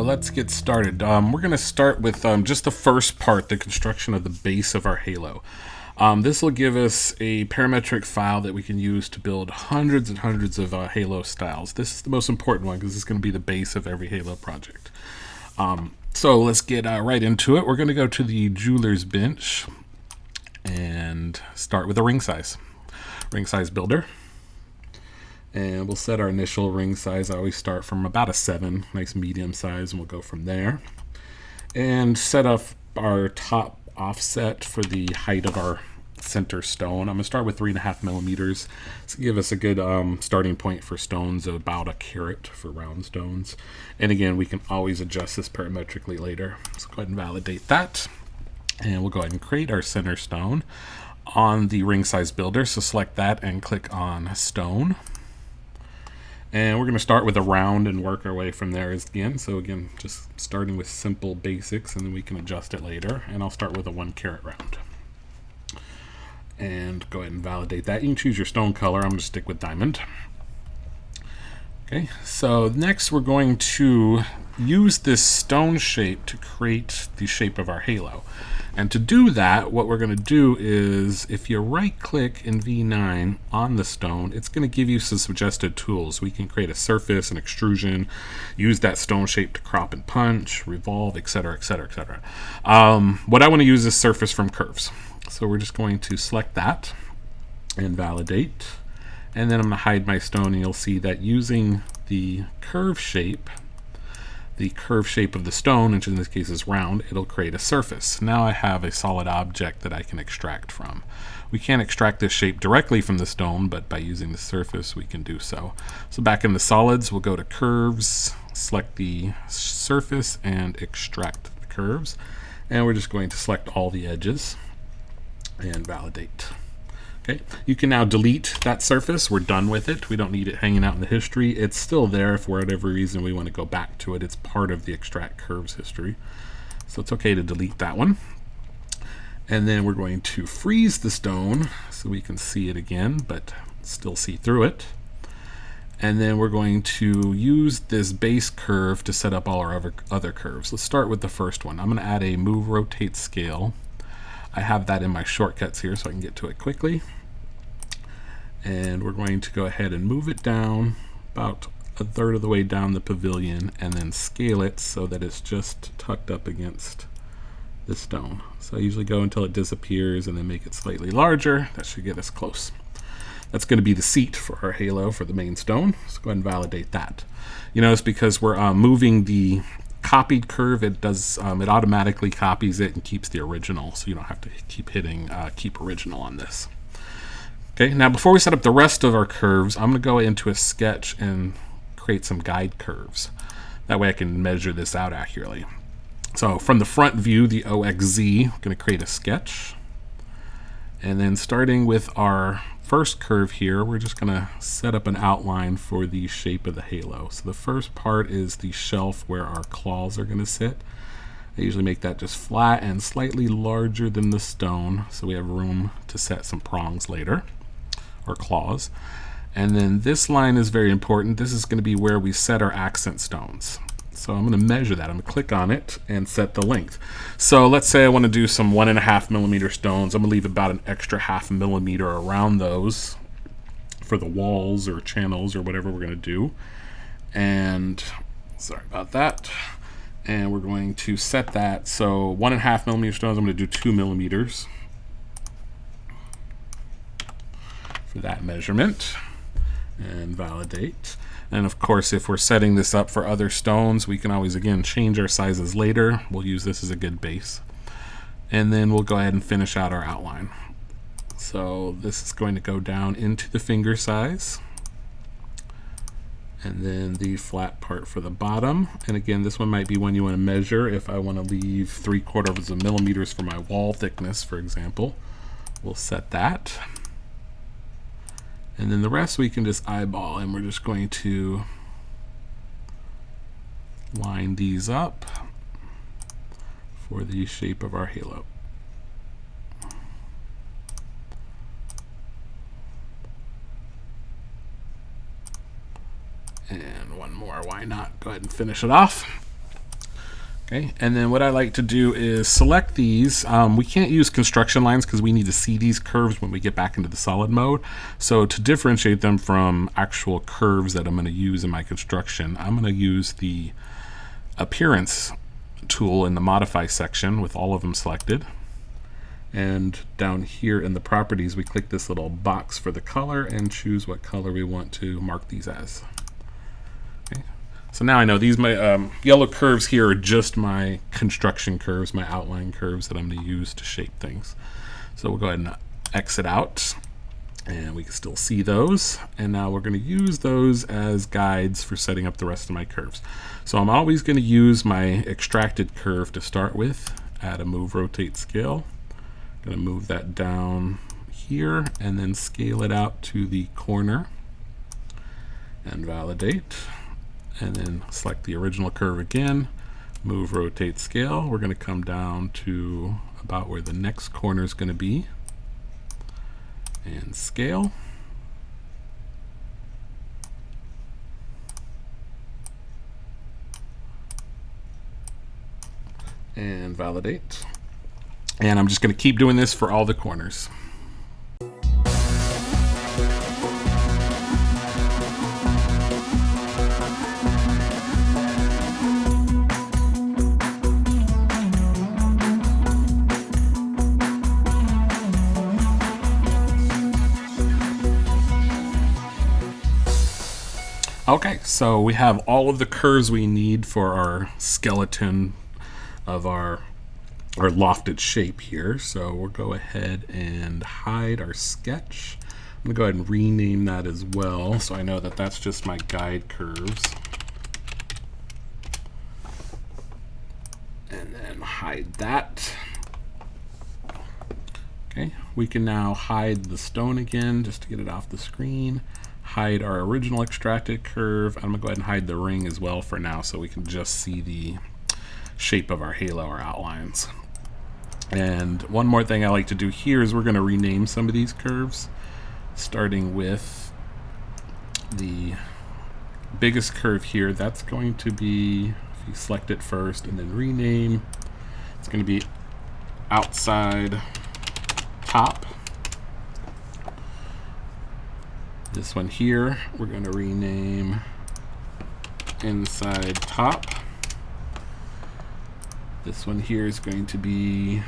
let's get started. We're going to start with just the first part, the construction of the base of our halo. This will give us a parametric file that we can use to build hundreds and hundreds of halo styles. This is the most important one because it's going to be the base of every halo project. So let's get right into it. We're going to go to the jeweler's bench and start with a ring size builder. And we'll set our initial ring size. I always start from about a 7, nice medium size, and we'll go from there. And set up our top offset for the height of our center stone. I'm going to start with 3.5 millimeters to give us a good starting point for stones of about 1 carat for round stones. And again, we can always adjust this parametrically later. Let's go ahead and validate that. And we'll go ahead and create our center stone on the ring size builder. So select that and click on stone. And we're going to start with a round and work our way from there again. So again, just starting with simple basics, and then we can adjust it later. And I'll start with a 1 carat round. And go ahead and validate that. You can choose your stone color. I'm going to stick with diamond. Okay, so next we're going to use this stone shape to create the shape of our halo. And to do that, what we're going to do is, if you right click in V9 on the stone, it's going to give you some suggested tools. We can create a surface, an extrusion, use that stone shape to crop and punch, revolve, etc., etc., etc. What I want to use is surface from curves. So we're just going to select that and validate. And then I'm going to hide my stone, and you'll see that using the curve shape of the stone, which in this case is round, it'll create a surface. Now I have a solid object that I can extract from. We can't extract this shape directly from the stone, but by using the surface we can do so. So back in the solids, we'll go to curves, select the surface and extract the curves. And we're just going to select all the edges and validate. Okay, you can now delete that surface. We're done with it. We don't need it hanging out in the history. It's still there if for whatever reason we want to go back to it. It's part of the extract curves history. So it's okay to delete that one. And then we're going to freeze the stone so we can see it again, but still see through it. And then we're going to use this base curve to set up all our other curves. Let's start with the first one. I'm going to add a move rotate scale. I have that in my shortcuts here so I can get to it quickly. And we're going to go ahead and move it down about 1/3 of the way down the pavilion, and then scale it so that it's just tucked up against the stone. So I usually go until it disappears and then make it slightly larger. That should get us close. That's going to be the seat for our halo for the main stone. Let's go ahead and validate that. You notice because we're moving the copied curve, it automatically copies it and keeps the original, so you don't have to keep hitting keep original on this. Okay, now before we set up the rest of our curves, I'm going to go into a sketch and create some guide curves. That way I can measure this out accurately. So from the front view, the OXZ, I'm going to create a sketch. And then starting with our first curve here, we're just going to set up an outline for the shape of the halo. So the first part is the shelf where our claws are going to sit. I usually make that just flat and slightly larger than the stone, so we have room to set some prongs later, or claws. And then this line is very important. This is going to be where we set our accent stones. So I'm going to measure that. I'm going to click on it and set the length. So let's say I want to do some 1.5 millimeter stones. I'm going to leave about an extra 0.5 millimeter around those for the walls or channels or whatever we're going to do. And sorry about that. And we're going to set that. So 1.5 millimeter stones, I'm going to do 2 millimeters for that measurement, and validate. And of course, if we're setting this up for other stones, we can always again change our sizes later. We'll use this as a good base, and then we'll go ahead and finish out our outline. So this is going to go down into the finger size, and then the flat part for the bottom. And again, this one might be one you want to measure. If I want to leave 3/4 millimeters for my wall thickness, for example, we'll set that. And then the rest we can just eyeball, and we're just going to line these up for the shape of our halo. And one more, why not? Go ahead and finish it off. Okay, and then what I like to do is select these. We can't use construction lines because we need to see these curves when we get back into the solid mode. So to differentiate them from actual curves that I'm going to use in my construction, I'm going to use the appearance tool in the modify section with all of them selected. And down here in the properties, we click this little box for the color and choose what color we want to mark these as. Okay. So now I know these my yellow curves here are just my construction curves, my outline curves that I'm going to use to shape things. So we'll go ahead and exit out, and we can still see those. And now we're going to use those as guides for setting up the rest of my curves. So I'm always going to use my extracted curve to start with. Add a move, rotate, scale. Going to move that down here and then scale it out to the corner and validate. And then select the original curve again, move, rotate, scale. We're going to come down to about where the next corner is going to be and scale. And validate. And I'm just going to keep doing this for all the corners. Okay, so we have all of the curves we need for our skeleton of our lofted shape here. So we'll go ahead and hide our sketch. I'm going to go ahead and rename that as well, so I know that that's just my guide curves. And then hide that. Okay, we can now hide the stone again just to get it off the screen. Hide our original extracted curve. I'm going to go ahead and hide the ring as well for now so we can just see the shape of our halo or outlines. And one more thing I like to do here is we're going to rename some of these curves, starting with the biggest curve here. That's going to be, if you select it first and then rename, it's going to be outside top. This one here, we're going to rename inside top. This one here is going to be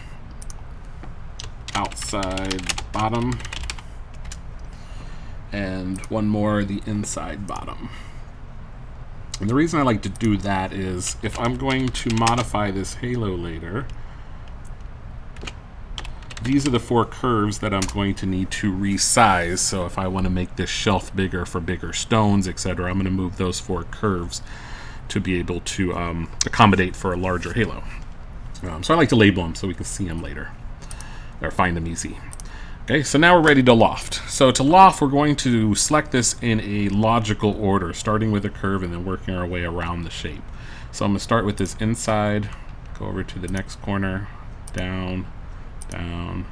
outside bottom. And one more, the inside bottom. And the reason I like to do that is if I'm going to modify this halo later, these are the 4 curves that I'm going to need to resize. So if I want to make this shelf bigger for bigger stones, etc., I'm going to move those 4 curves to be able to accommodate for a larger halo. So I like to label them so we can see them later, or find them easy. Okay, so now we're ready to loft. So to loft, we're going to select this in a logical order, starting with a curve and then working our way around the shape. So I'm going to start with this inside, go over to the next corner, down, down,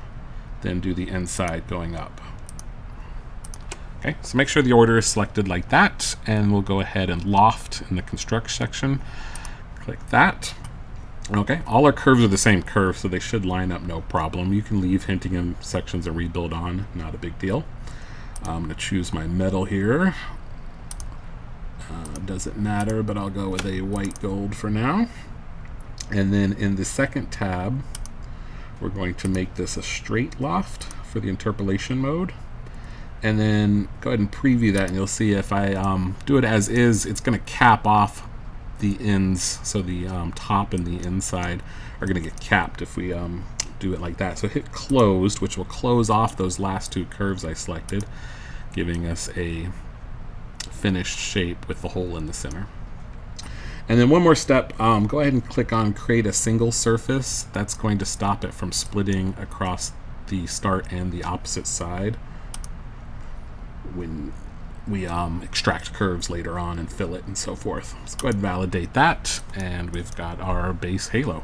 then do the inside going up. Okay, so make sure the order is selected like that, and we'll go ahead and loft in the construct section. Click that. Okay, all our curves are the same curve, so they should line up no problem. You can leave hinting in sections and rebuild on, not a big deal. I'm going to choose my metal here. Doesn't matter, but I'll go with a white gold for now. And then in the second tab, we're going to make this a straight loft for the interpolation mode. And then go ahead and preview that, and you'll see if I do it as is, it's going to cap off the ends, so the top and the inside are going to get capped if we do it like that. So hit closed, which will close off those last 2 curves I selected, giving us a finished shape with the hole in the center. And then one more step, go ahead and click on create a single surface. That's going to stop it from splitting across the start and the opposite side when we extract curves later on and fill it and so forth. Let's go ahead and validate that, and we've got our base halo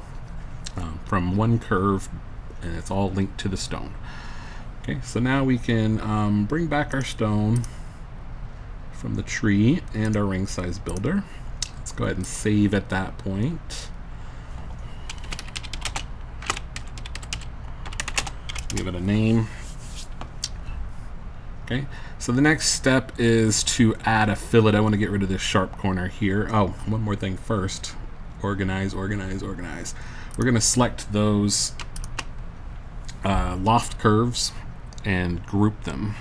from one curve, and it's all linked to the stone. Okay, so now we can bring back our stone from the tree and our ring size builder. Let's go ahead and save at that point. Give it a name. Okay, so the next step is to add a fillet. I want to get rid of this sharp corner here. Oh, one more thing first. Organize, organize, organize. We're going to select those loft curves and group them.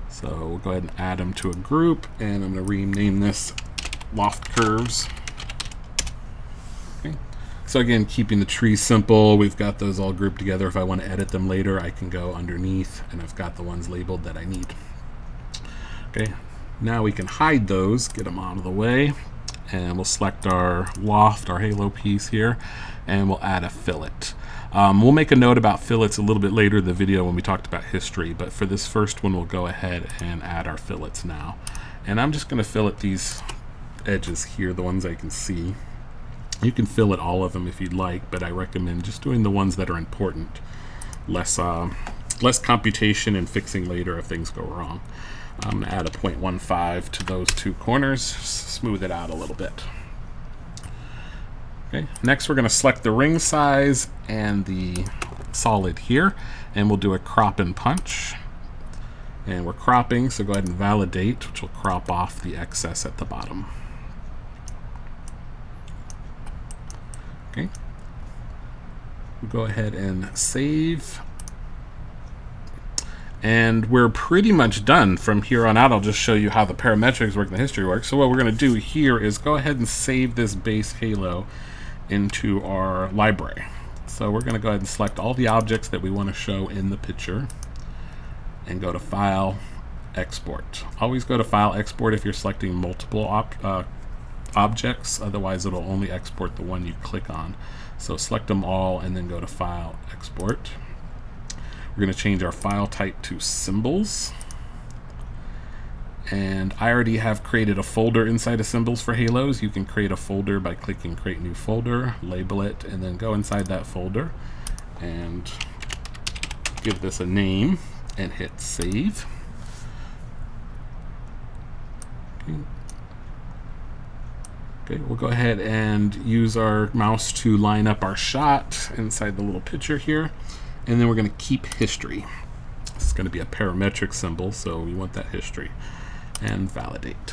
So we'll go ahead and add them to a group, and I'm going to rename this loft curves. Okay. So again, keeping the tree simple, we've got those all grouped together. If I want to edit them later, I can go underneath, and I've got the ones labeled that I need. Okay, now we can hide those, get them out of the way, and we'll select our loft, our halo piece here, and we'll add a fillet. We'll make a note about fillets a little bit later in the video when we talked about history, but for this first one, we'll go ahead and add our fillets now. And I'm just going to fillet these edges here, the ones I can see. You can fillet all of them if you'd like, but I recommend just doing the ones that are important. Less computation and fixing later if things go wrong. I'm going to add a 0.15 to those two corners, smooth it out a little bit. Okay. Next, we're going to select the ring size and the solid here, and we'll do a crop and punch. And we're cropping, so go ahead and validate, which will crop off the excess at the bottom. Okay. We'll go ahead and save. And we're pretty much done. From here on out, I'll just show you how the parametrics work and the history works. So what we're going to do here is go ahead and save this base halo into our library. So we're going to go ahead and select all the objects that we want to show in the picture and go to File, Export. Always go to File, Export if you're selecting multiple objects, otherwise it'll only export the one you click on. So select them all and then go to File, Export. We're going to change our file type to symbols. And I already have created a folder inside of symbols for halos. You can create a folder by clicking Create New Folder, label it, and then go inside that folder and give this a name and hit Save. Okay, we'll go ahead and use our mouse to line up our shot inside the little picture here. And then we're going to keep history. This is going to be a parametric symbol, so we want that history. And validate.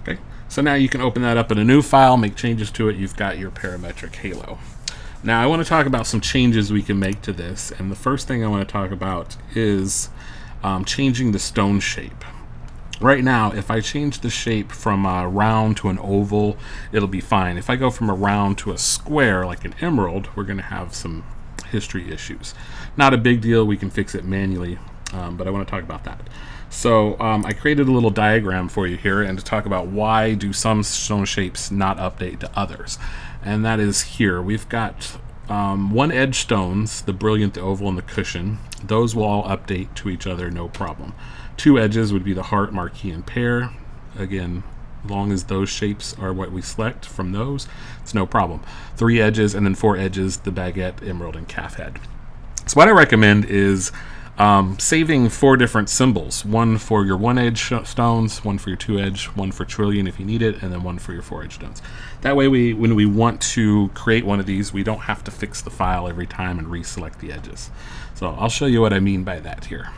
Okay, so now you can open that up in a new file, make changes to it. You've got your parametric halo. Now I want to talk about some changes we can make to this. And the first thing I want to talk about is changing the stone shape. Right now, if I change the shape from a round to an oval, it'll be fine. If I go from a round to a square, like an emerald, we're going to have some history issues. Not a big deal. We can fix it manually, but I want to talk about that. So I created a little diagram for you here and to talk about why do some stone shapes not update to others. And that is here. We've got one edge stones, the brilliant, the oval, and the cushion. Those will all update to each other, no problem. Two edges would be the heart, marquee, and pear. Again, as long as those shapes are what we select from those, it's no problem. Three edges and then four edges, the baguette, emerald, and calf head. So what I recommend is saving four different symbols. One for your one edge stones, one for your two edge, one for trillion if you need it, and then one for your four edge stones. That way when we want to create one of these, we don't have to fix the file every time and reselect the edges. So I'll show you what I mean by that here.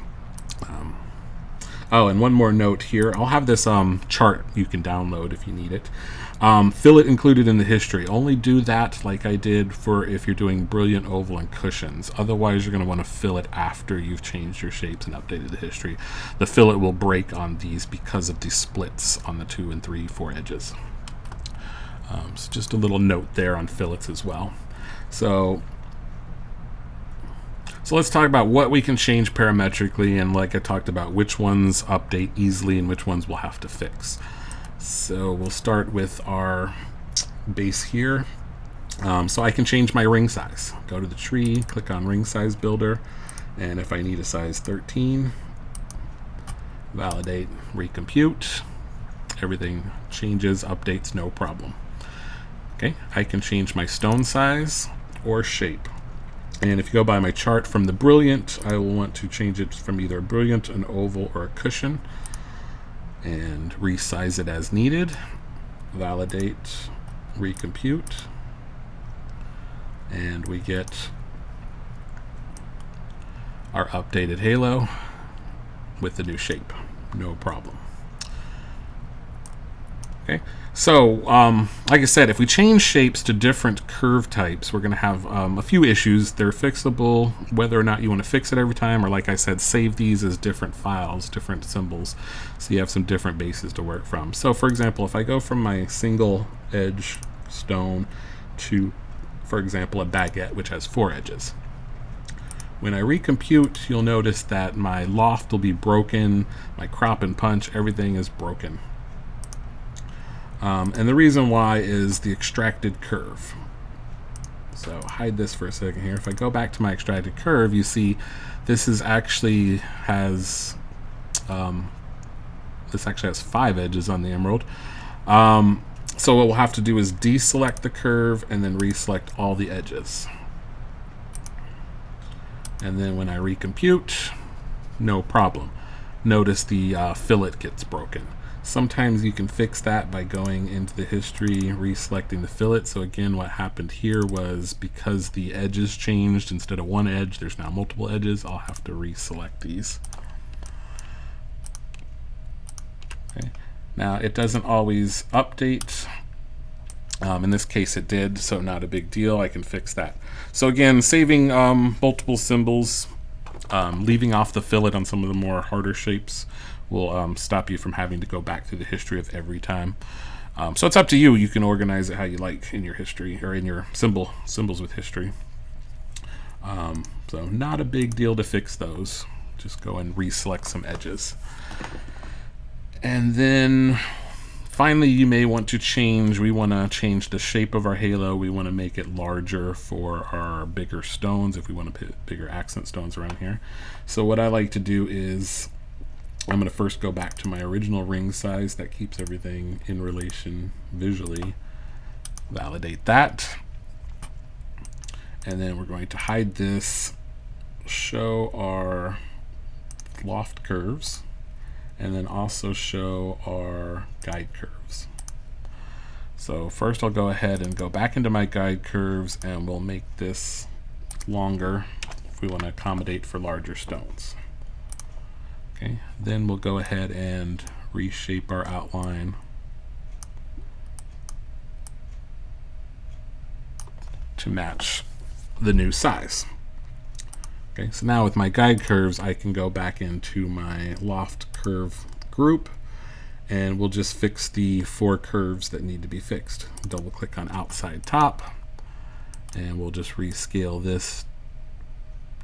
Oh, and one more note here. I'll have this chart you can download if you need it. Fillet included in the history. Only do that like I did for if you're doing brilliant, oval, and cushions. Otherwise, you're going to want to fill it after you've changed your shapes and updated the history. The fillet will break on these because of the splits on the 2 and 3, 4 edges. So just a little note there on fillets as well. So let's talk about what we can change parametrically, and like I talked about, which ones update easily and which ones we'll have to fix. So we'll start with our base here. So I can change my ring size. Go to the tree, click on ring size builder, and if I need a size 13, validate, recompute. Everything changes, updates, no problem. Okay, I can change my stone size or shape. And if you go by my chart from the brilliant, I will want to change it from either a brilliant, an oval, or a cushion, and resize it as needed. Validate, recompute. and we get our updated halo with the new shape. No problem. Okay, so like I said, if we change shapes to different curve types, we're going to have a few issues. They're fixable, whether or not you want to fix it every time, or like I said, save these as different files, different symbols, so you have some different bases to work from. So for example, if I go from my single edge stone to, for example, a baguette, which has 4 edges. When I recompute, you'll notice that my loft will be broken, my crop and punch, everything is broken. And the reason why is the extracted curve. So hide this for a second here. If I go back to my extracted curve, you see this is actually has 5 edges on the emerald. So what we'll have to do is deselect the curve and then reselect all the edges. And then when I recompute, no problem. Notice the fillet gets broken. Sometimes you can fix that by going into the history, reselecting the fillet. So again, what happened here was because the edges changed, instead of 1 edge, there's now multiple edges. I'll have to reselect these. Okay. Now it doesn't always update. In this case it did, so not a big deal. I can fix that. So again, saving multiple symbols, leaving off the fillet on some of the more harder shapes will stop you from having to go back through the history of every time. So it's up to you. You can organize it how you like in your history, or in your symbols with history. So not a big deal to fix those. Just go and reselect some edges. And then finally, you may want to change, we want to change the shape of our halo. We want to make it larger for our bigger stones, if we want to put bigger accent stones around here. So what I like to do is, I'm going to first go back to my original ring size. That keeps everything in relation visually. Validate that. And then we're going to hide this, show our loft curves, and then also show our guide curves. So first I'll go ahead and go back into my guide curves, and we'll make this longer if we want to accommodate for larger stones. Okay, then we'll go ahead and reshape our outline to match the new size. Okay, so now with my guide curves, I can go back into my loft curve group, and we'll just fix the 4 curves that need to be fixed. Double click on outside top, and we'll just rescale this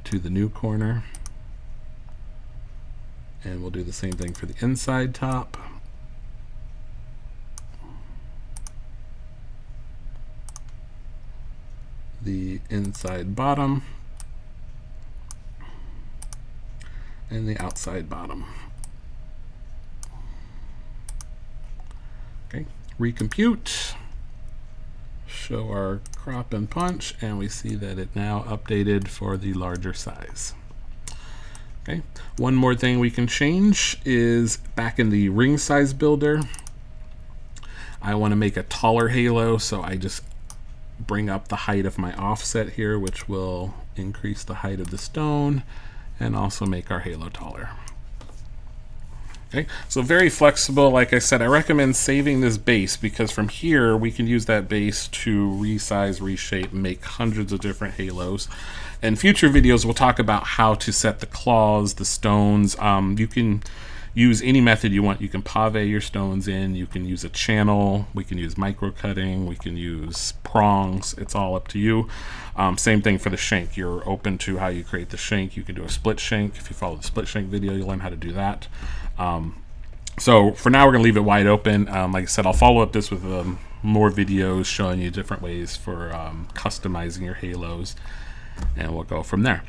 to the new corner. And we'll do the same thing for the inside top. The inside bottom. And the outside bottom. Okay, recompute. Show our crop and punch, and we see that it now updated for the larger size. Okay, one more thing we can change is back in the ring size builder. I want to make a taller halo, so I just bring up the height of my offset here, which will increase the height of the stone and also make our halo taller. Okay, so very flexible. Like I said, I recommend saving this base, because from here we can use that base to resize, reshape, and make hundreds of different halos. In future videos, we'll talk about how to set the claws, the stones. You can use any method you want. You can pave your stones in, you can use a channel, we can use micro cutting, we can use prongs. It's all up to you. Same thing for the shank. You're open to how you create the shank. You can do a split shank. If you follow the split shank video, you'll learn how to do that. So for now, we're gonna leave it wide open. Like I said, I'll follow up this with more videos showing you different ways for customizing your halos, and we'll go from there.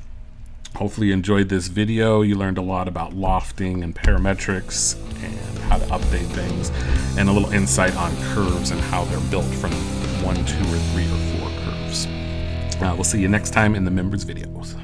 Hopefully you enjoyed this video. You learned a lot about lofting and parametrics and how to update things, and a little insight on curves and how they're built from 1, 2, or 3, or 4 curves. We'll see you next time in the members videos.